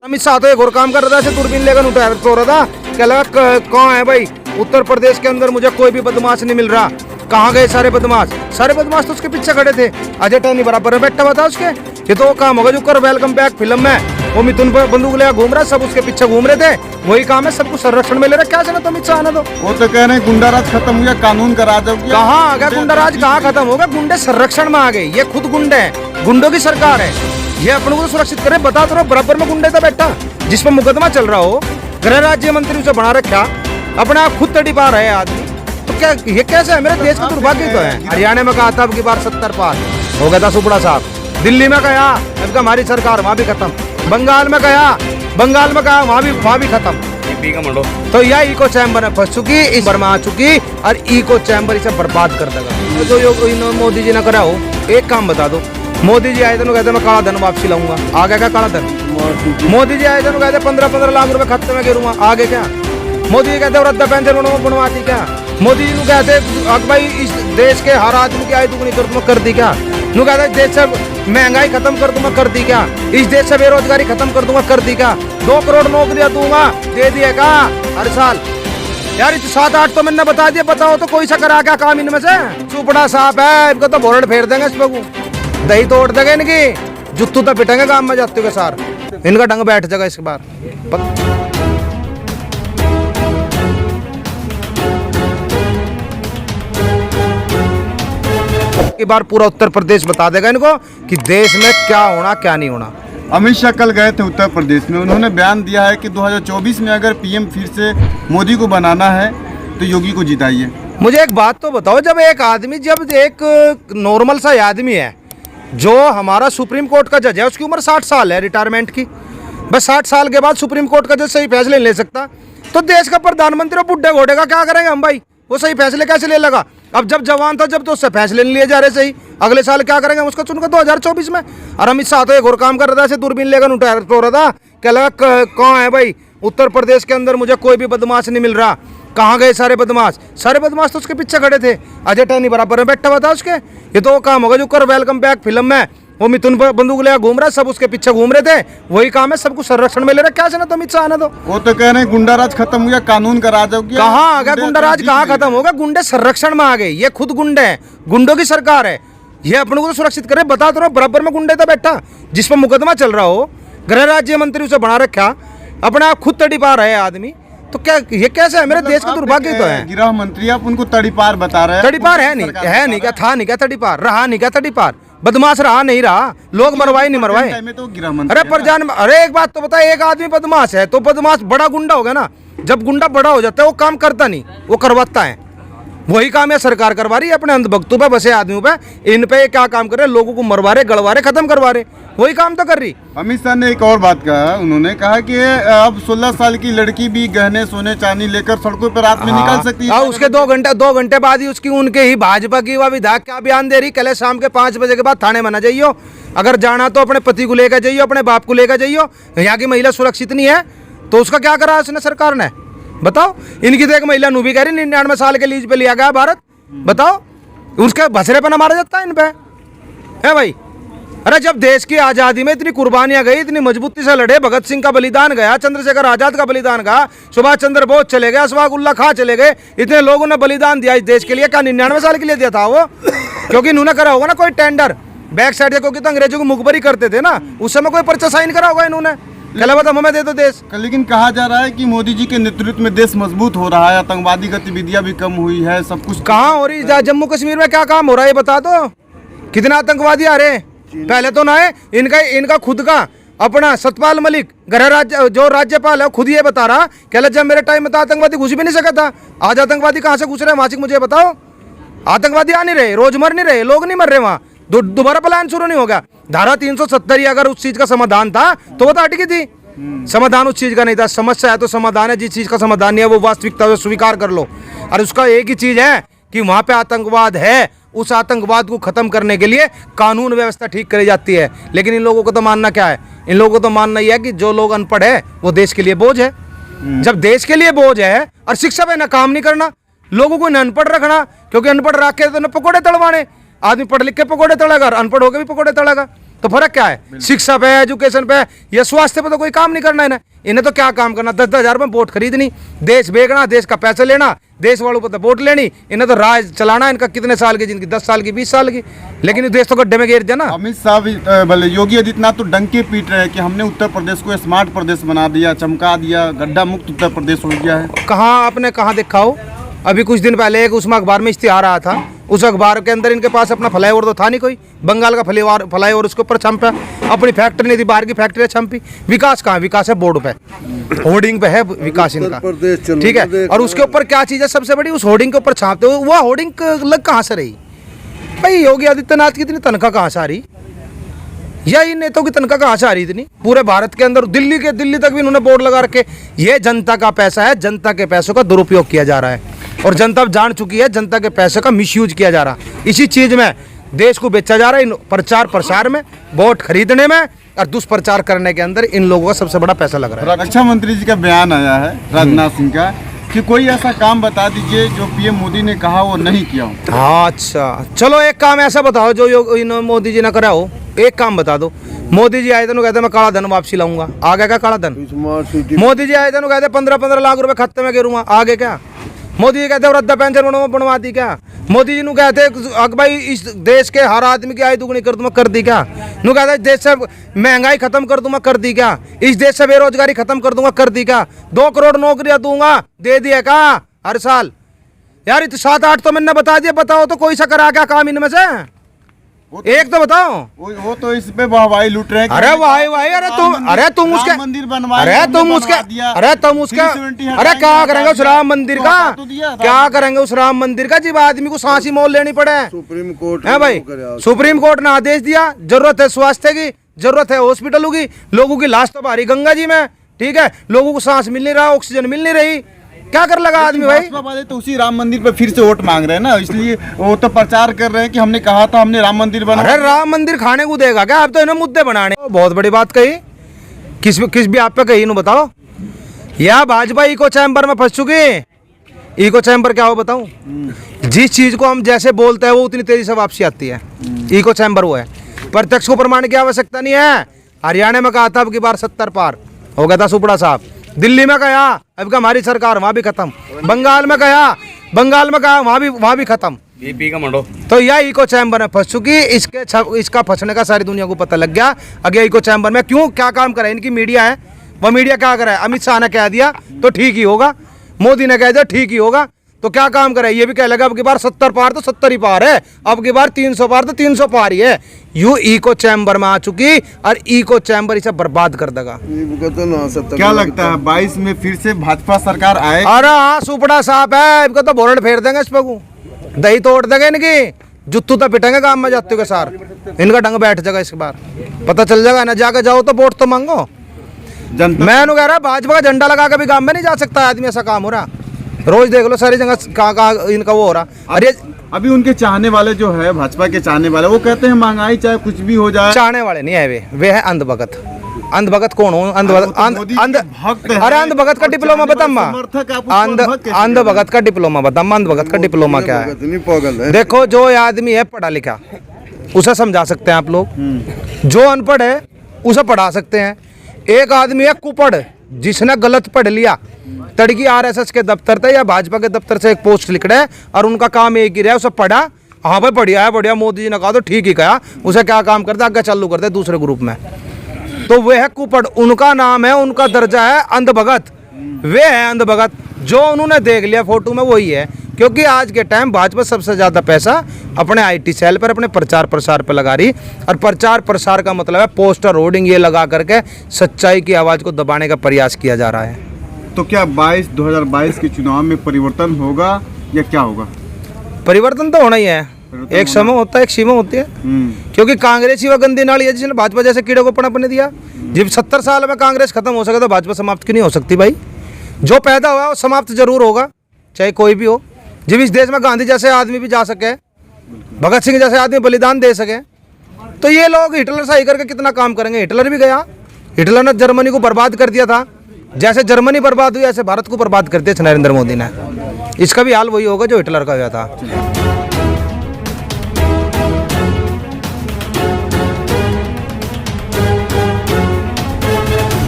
अमित शाह तो एक और काम कर रहा था, ऐसे दूरबीन लेकर उठा तो रहा था, क्या लगा कौन है भाई उत्तर प्रदेश के अंदर मुझे कोई भी बदमाश नहीं मिल रहा। कहाँ गए सारे बदमाश? सारे बदमाश तो उसके पीछे खड़े थे। अजय टहनी बराबर में बैठा हुआ था उसके। ये तो वो काम होगा जो कर वेलकम बैक फिल्म में वो मिथुन पर बंदूक लेकर घूम रहा है, सब उसके पीछे घूम रहे थे। वही काम है, सबको संरक्षण में ले रहा। क्या चला तो अमित शाह ने तो वो तो कह रहे हैं गुंडा राज खत्म हो गया, कानून का राज हो गया। कहाँ आ गया गुंडा राज? कहाँ खत्म होगा? गुंडे संरक्षण में आ गए। ये खुद गुंडे हैं, गुंडों की सरकार है। ये अपनों को सुरक्षित करे। बता तो बराबर में गुंडे था बैठा, जिस पर मुकदमा चल रहा हो, गृह राज्य मंत्री उसे बना रखा, अपने आप खुद तड़ी पा रहे आदमी। तो क्या ये कैसे है? मेरे देश का दुर्भाग्य तो है। हरियाणा में कहा था अब की बार 70 पार हो गया था सुपड़ा साहब। दिल्ली में कहा अब हमारी सरकार वहां भी खत्म। बंगाल में कहा वहां भी खत्म। तो यह इको चैम्बर में फंस चुकी, इस बार में आ चुकी और इको चैम्बर इसे बर्बाद कर देगा। तो जो मोदी जी ने करा हो, एक काम बता दो। मोदी जी आए थे कहते मैं काला धन वापसी लाऊंगा, आगे क्या काला धन? मोदी जी आए थे कहते 15-15 लाख रुपए खाते में गिरूंगा, आगे क्या? मोदी जी कहते वृद्धा पेंशन बनवाती क्या? मोदी जी कहते भाई इस देश के हर आदमी की आय दुगनी कर दी क्या? नु कहते देश से महंगाई खत्म कर दूंगा, कर दी क्या? इस देश से बेरोजगारी खत्म कर दूंगा, कर दी क्या? 2 करोड़ नौकरियां दूंगा, दे दिए क्या हर साल? यार 7-8 तो मैंने बता दिया। बताओ तो कोई सा करा क्या काम इनमें से? चुपड़ा साहब है, इनको तो बोरड फेर देंगे, इस बगू दही तोड़ देंगे इनकी, जुत्तू तो पिटेंगे काम में जाते हुए सार। इनका डंग बैठ जाएगा इस बार। की बार पूरा उत्तर प्रदेश बता देगा इनको कि देश में क्या होना क्या नहीं होना। अमित शाह कल गए थे उत्तर प्रदेश में, उन्होंने बयान दिया है कि 2024 में अगर पीएम फिर से मोदी को बनाना है तो योगी को जिताइए। मुझे एक बात तो बताओ, जब एक नॉर्मल सा आदमी है जो हमारा सुप्रीम कोर्ट का जज है, उसकी उम्र 60 साल है रिटायरमेंट की, बस 60 साल के बाद सुप्रीम कोर्ट का जज सही फैसले ले सकता, तो देश का प्रधानमंत्री बुढ़े घोड़े का क्या करेंगे हम भाई? वो सही फैसले कैसे ले लगा? अब जब जवान था जब तो उससे फैसले नहीं लिए जा रहे सही, अगले साल क्या करेंगे उसका चुनकर 2024 में। और अमित शाह तो एक और काम कर रहा था, ऐसे दूरबीन लेकर उठा तो रहा था, क्या लगा कौन है भाई उत्तर प्रदेश के अंदर मुझे कोई भी बदमाश नहीं मिल रहा। कहाँ गए सारे बदमाश? सारे बदमाश तो उसके पीछे खड़े थे। अजय टहनी बराबर में बैठा हुआ था उसके। ये तो वो काम होगा जो कर वेलकम बैक फिल्म में वो मिथुन पर बंदूक लेकर घूम रहा है, सब उसके पीछे घूम रहे थे। वही काम है, सबको संरक्षण में ले रहा। क्या चला तो अमित शाह ने तो वो तो कह रहे हैं गुंडा राज खत्म हो गया, कानून का राज हो गया। कहाँ आ गया गुंडा राज? कहाँ खत्म होगा? गुंडे संरक्षण में आ गए। ये खुद गुंडे हैं, गुंडों की सरकार है। ये अपनों को तो सुरक्षित करे। बता तो बराबर में गुंडे था बैठा, जिस पर मुकदमा चल रहा हो, गृह राज्य मंत्री उसे बना रखा, अपने आप खुद तड़ी पा रहे आदमी। तो क्या ये कैसे है? मेरे देश का दुर्भाग्य तो है। गृह मंत्री आप उनको तड़ीपार बता रहे हैं। तड़ीपार है नहीं क्या? था नहीं क्या तड़ीपार? रहा नहीं क्या तड़ीपार? बदमाश रहा नहीं रहा? लोग मरवाए नहीं मरवाए? अरे एक बात तो बता, एक आदमी बदमाश है तो बदमाश बड़ा गुंडा हो गया ना। जब गुंडा बड़ा हो जाता है वो काम करता नहीं, वो करवाता है। वही काम है सरकार करवा रही है अपने अंधभक्तों पे, बसे आदमियों पे। इन पे क्या काम कर रहे? लोगों को मरवा रहे, गड़वा रहे, खत्म करवा रहे। वही काम तो कर रही। अमित शाह ने एक और बात कहा, उन्होंने कहा कि अब 16 साल की लड़की भी गहने सोने चांदी लेकर सड़कों पर रात में निकल सकती है। उसके 2 घंटे बाद ही उसकी उनके ही भाजपा की वह विधायक क्या बयान दे रही, कल शाम के 5 बजे के बाद थाने में न जाइयो। अगर जाना तो अपने पति को लेकर जाइयो, अपने बाप को लेकर जाइयो। यहाँ की महिला सुरक्षित नहीं है तो उसका क्या करा उसने सरकार ने? बताओ। इनकी तो एक महिला नू भी कह रही 99 साल के लीज पे लिया गया भारत। बताओ, उसके भसरे पे न मारा जाता है इन पे, है भाई? अरे जब देश की आजादी में इतनी कुर्बानियां गई, इतनी मजबूती से लड़े, भगत सिंह का बलिदान गया, चंद्रशेखर आजाद का बलिदान गया, सुभाष चंद्र बोस चले गए, अशफाकुल्ला खां चले गए, इतने लोगों ने बलिदान दिया इस देश के लिए। क्या 99 साल के लिए दिया था वो? क्योंकि इन्होंने करा होगा ना कोई टेंडर बैक साइड, क्योंकि तो अंग्रेजों को मुखबरी करते थे ना, उस समय कोई पर्चा साइन करा होगा इन्होंने, कहला बता हमें दे दो देश। लेकिन कहा जा रहा है कि मोदी जी के नेतृत्व में देश मजबूत हो रहा है, आतंकवादी गतिविधियां भी कम हुई है, सब कुछ। कहाँ हो रही? जम्मू कश्मीर में क्या काम हो रहा है ये बता दो। कितने आतंकवादी आ रहे हैं? पहले तो ना है इनका खुद का अपना सतपाल मलिक जो राज्यपाल है खुद ये बता रहा, कहला जब मेरे टाइम में तो आतंकवादी घुस भी नहीं सका था। आज आतंकवादी कहाँ से घुस रहे हैं मासिक मुझे बताओ? आतंकवादी आ नहीं रहे, रोज मर नहीं रहे, लोग नहीं मर रहे वहाँ। दोबारा प्लान शुरू नहीं होगा। धारा 370 ही अगर उस चीज का समाधान था तो वो तो अटकी थी। समाधान उस चीज का नहीं था। समस्या है तो समाधान है, जिस चीज का समाधान नहीं है वो वास्तविकता स्वीकार कर लो। और उसका एक ही चीज है कि वहां पे आतंकवाद है, उस आतंकवाद को खत्म करने के लिए कानून व्यवस्था ठीक करी जाती है। लेकिन इन लोगों को तो मानना क्या है? इन लोगों को तो मानना ही है कि जो लोग अनपढ़ है वो देश के लिए बोझ है। जब देश के लिए बोझ है और शिक्षा पे ना काम नहीं करना, लोगों को अनपढ़ रखना, क्योंकि अनपढ़ रख के तो न पकौड़े तड़वाने। आदमी पढ़ लिख के पकौड़े तड़ेगा, अनपढ़ होकर भी पकौड़े तड़ेगा। तो फर्क क्या है? शिक्षा पे, एजुकेशन पे या स्वास्थ्य पे तो कोई काम नहीं करना है ना। इन्हें तो क्या काम करना, 10-10 हजार में वोट खरीदनी, देश बेचना, देश का पैसा लेना, देश वालों पर तो वोट लेनी। इन्हें तो राज चलाना। इनका कितने साल की जिनकी 10 साल की 20 साल की, लेकिन देश तो गड्ढे में गिर जाए ना। अमित शाह भी भले योगी आदित्यनाथ तो डंके पीट रहे हैं कि हमने उत्तर प्रदेश को स्मार्ट प्रदेश बना दिया, चमका दिया, गड्ढा मुक्त उत्तर प्रदेश हो गया है। कहाँ आपने कहाँ देखा हो? अभी कुछ दिन पहले एक उसमें अखबार में इश्तिहार आया था, उस अखबार के अंदर इनके पास अपना फ्लाईओवर तो था नहीं कोई, बंगाल का फ्लाईओवर उसके ऊपर छंपा, अपनी फैक्ट्री नहीं थी, बाहर की फैक्ट्री छंपी। विकास कहाँ? विकास है बोर्ड पे, होर्डिंग पे है विकास इनका, ठीक है। और उसके ऊपर क्या चीज़ है सबसे बड़ी, उस होर्डिंग के ऊपर छापते हो, वह होर्डिंग लग कहाँ से रही भाई? योगी आदित्यनाथ की इतनी तनख्वाह कहाँ से आ रही, या इन नेताओं की तनख्वाह कहाँ से आ रही इतनी? पूरे भारत के अंदर दिल्ली तक भी इन्होंने बोर्ड लगा रखे। ये जनता का पैसा है, जनता के पैसों का दुरुपयोग किया जा रहा है और जनता जान चुकी है जनता के पैसे का मिसयूज किया जा रहा है। इसी चीज में देश को बेचा जा रहा है, इन प्रचार प्रसार में, वोट खरीदने में और दुष्प्रचार करने के अंदर इन लोगों का सबसे बड़ा पैसा लग रहा है। रक्षा मंत्री जी का बयान आया है राजनाथ सिंह का कि कोई ऐसा काम बता दीजिए जो पीएम मोदी ने कहा वो नहीं किया हो। हाँ अच्छा, चलो एक काम ऐसा बताओ जो मोदी जी ने करा हो, एक काम बता दो। मोदी जी आए थे कहते मैं काला धन वापसी लाऊंगा, आगे क्या काला धन? मोदी जी आए थे कहते 15-15 लाख रुपए खाते में गिरूंगा, आगे क्या? मोदी जी कहते वृद्धा पेंशन बनवा दी क्या? मोदी जी नु कहते अग भाई इस देश के हर आदमी की आय दुगनी कर दूंगा, कर दी क्या? नु कहते देश से महंगाई खत्म कर दूंगा, कर दी क्या? इस देश से बेरोजगारी खत्म कर दूंगा, कर दी क्या? 2 करोड़ नौकरियां दूंगा, दे दिया क्या हर साल? यार इत 7-8 तो मैंने बता दिया, बताओ तो कोई सा करा क्या काम इनमें से? एक तो बताओ। वो तो इस पे वाहवाही लूट रहे हैं। अरे वाह, अरे तुम उसके मंदिर बनवाए, अरे तुम उसके अरे क्या करेंगे उस राम मंदिर का? क्या करेंगे उस राम मंदिर का जब आदमी को सांसी मोल लेनी पड़े? सुप्रीम कोर्ट है भाई, सुप्रीम कोर्ट ने आदेश दिया, जरूरत है स्वास्थ्य की, जरूरत है हॉस्पिटलों की, लोगों की लाश तो भारी गंगा जी में, ठीक है, लोगों को सांस मिल नहीं रहा, ऑक्सीजन मिल नहीं रही, क्या कर लगा आदमी भाई? भाजपा वाले तो उसी राम मंदिर पे फिर से वोट मांग रहे हैं ना, इसलिए वो तो प्रचार कर रहे हैं कि हमने कहा था हमने राम मंदिर बना। अरे राम मंदिर खाने को देगा क्या? अब तो इन्हें मुद्दे बनाने, बहुत बड़ी बात कही, किस भी आप पे कही इन्हों बताओ। या भाजपा इको चैम्बर में फंस चुकी। इको चैम्बर क्या हो बताऊं? जिस चीज को हम जैसे बोलते हैं वो उतनी तेजी से वापसी आती है। इको चैम्बर वो है, प्रत्यक्ष को प्रमाण की आवश्यकता नहीं है। हरियाणा में कहा था अब की बार 70 पार हो गया था सुपड़ा साहब, दिल्ली में कहा अब का हमारी सरकार वहां भी खत्म, बंगाल में कहा वहां भी खत्म, का मंडो। तो यह इको चैम्बर में फंस चुकी। इसका फंसने का सारी दुनिया को पता लग गया। अगे इको चैम्बर में क्यों क्या काम करे? इनकी मीडिया है, वह मीडिया क्या करे? अमित शाह ने कह दिया तो ठीक ही होगा, मोदी ने कह दिया ठीक ही होगा, तो क्या काम करे? ये भी कह लगा अब की बार 70 पार तो 70 ही पार है, अब की बार 300 पार तो 300 पार ही है। यू इको चैम्बर में आ चुकी और इको चैम्बर इसे बर्बाद कर देगा। क्या लगता है 22 में फिर से भाजपा सरकार आए? अरे हाँ, सुपड़ा साहब है, इनको तो बोर्ड फेर देंगे, इस पे दही तोड़ देंगे, इनकी जुत्तू तो पिटेंगे काम में जाते के सार, इनका ढंग बैठ जाएगा। इस बार पता चल जाएगा ना, जाके जाओ तो वोट तो मांगो। मैं कह रहा भाजपा का झंडा लगा के भी काम में नहीं जा सकता आदमी, ऐसा काम हो रहा। रोज देख लो सारी जगह कहाँ इनका वो हो रहा। अरे अभी उनके चाहने वाले जो है, भाजपा के चाहने वाले, वो कहते हैं महंगाई चाहे कुछ भी हो जाए। चाहने वाले नहीं है वे है अंधभगत। अंधभगत कौन हो? अरे अंधभगत का डिप्लोमा बता, अंधभगत का डिप्लोमा बता, अंधभगत का डिप्लोमा क्या है? देखो जो आदमी है पढ़ा लिखा उसे समझा सकते हैं आप लोग, जो अनपढ़ है उसे पढ़ा सकते हैं। एक आदमी है कुपढ़, जिसने गलत पढ़ लिया, तड़की आरएसएस के दफ्तर थे या भाजपा के दफ्तर से एक पोस्ट लिख रहे हैं और उनका काम एक ही रहा, उसे पढ़ा, हाँ भाई बढ़िया है बढ़िया, मोदी जी ने कहा तो ठीक ही कहा, उसे क्या काम करते आगे चालू करते दूसरे ग्रुप में, तो वे है कुपढ़, उनका नाम है, उनका दर्जा है अंधभगत। वे है अंधभगत, जो उन्होंने देख लिया फोटो में वही है। क्योंकि आज के टाइम भाजपा सबसे ज़्यादा पैसा अपने आईटी सेल पर, अपने प्रचार प्रसार पर लगा रही, और प्रचार प्रसार का मतलब है पोस्टर होर्डिंग ये लगा करके सच्चाई की आवाज़ को दबाने का प्रयास किया जा रहा है। तो क्या 2022 के चुनाव में परिवर्तन होगा या क्या होगा? परिवर्तन तो होना ही है, एक समय होता है, एक सीमा होती है। क्योंकि कांग्रेस ही वह गंदी नाली है जिसने भाजपा जैसे कीड़े को पनपने दिया। जब 70 साल में कांग्रेस खत्म हो सके तो भाजपा समाप्त क्यों नहीं हो सकती भाई? जो पैदा हुआ वो समाप्त जरूर होगा, चाहे कोई भी हो। जब इस देश में गांधी जैसे आदमी भी जा सके, भगत सिंह जैसे आदमी बलिदान दे सके, तो ये लोग हिटलर सही करके कितना काम करेंगे? हिटलर भी गया, हिटलर ने जर्मनी को बर्बाद कर दिया था। जैसे जर्मनी बर्बाद हुई ऐसे भारत को बर्बाद कर दिया नरेंद्र मोदी ने। इसका भी हाल वही होगा जो हिटलर का हुआ था।